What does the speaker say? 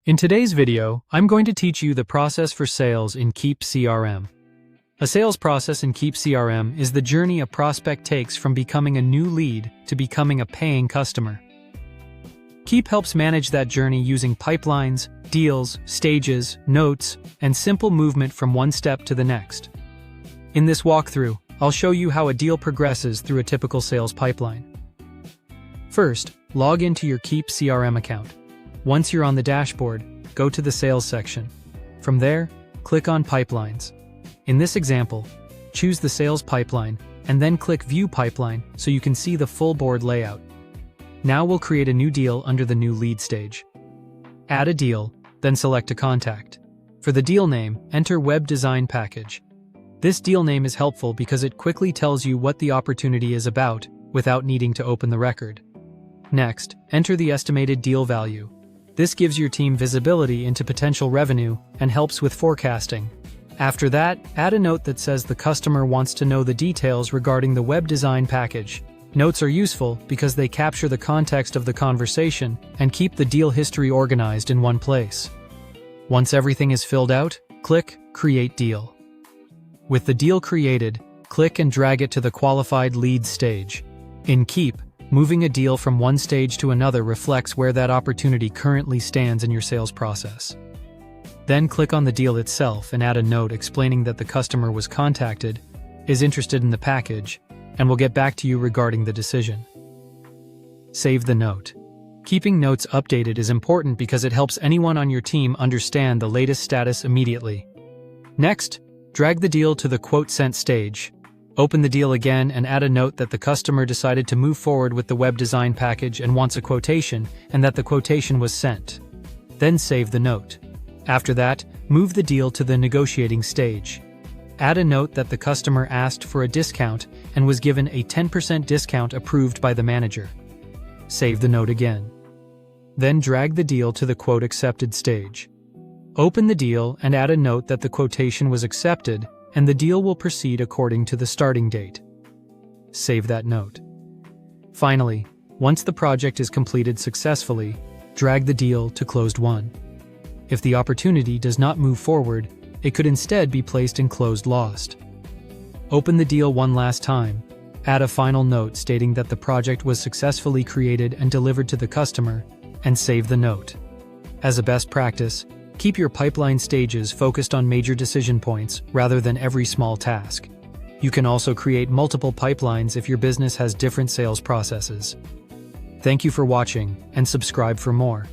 In today's video, I'm going to teach you the process for sales in Keap CRM. A sales process in Keap CRM is the journey a prospect takes from becoming a new lead to becoming a paying customer. Keap helps manage that journey using pipelines, deals, stages, notes, and simple movement from one step to the next. In this walkthrough, I'll show you how a deal progresses through a typical sales pipeline. First, log into your Keap CRM account. Once you're on the dashboard, go to the Sales section. From there, click on Pipelines. In this example, choose the sales pipeline and then click View Pipeline so you can see the full board layout. Now we'll create a new deal under the New Lead stage. Add a deal, then select a contact. For the deal name, enter Web Design Package. This deal name is helpful because it quickly tells you what the opportunity is about without needing to open the record. Next, enter the estimated deal value. This gives your team visibility into potential revenue and helps with forecasting. After that, add a note that says the customer wants to know the details regarding the web design package. Notes are useful because they capture the context of the conversation and keep the deal history organized in one place. Once everything is filled out, click Create Deal. With the deal created, click and drag it to the Qualified Leads stage. In Keap, moving a deal from one stage to another reflects where that opportunity currently stands in your sales process. Then click on the deal itself and add a note explaining that the customer was contacted, is interested in the package, and will get back to you regarding the decision. Save the note. Keeping notes updated is important because it helps anyone on your team understand the latest status immediately. Next, drag the deal to the Quote Sent stage. Open the deal again and add a note that the customer decided to move forward with the web design package and wants a quotation, and that the quotation was sent. Then save the note. After that, move the deal to the negotiating stage. Add a note that the customer asked for a discount and was given a 10% discount approved by the manager. Save the note again. Then drag the deal to the Quote Accepted stage. Open the deal and add a note that the quotation was accepted and the deal will proceed according to the starting date. Save that note. Finally, once the project is completed successfully, drag the deal to Closed Won. If the opportunity does not move forward, it could instead be placed in Closed Lost. Open the deal one last time, add a final note stating that the project was successfully created and delivered to the customer, and save the note. As a best practice, keep your pipeline stages focused on major decision points rather than every small task. You can also create multiple pipelines if your business has different sales processes. Thank you for watching, and subscribe for more.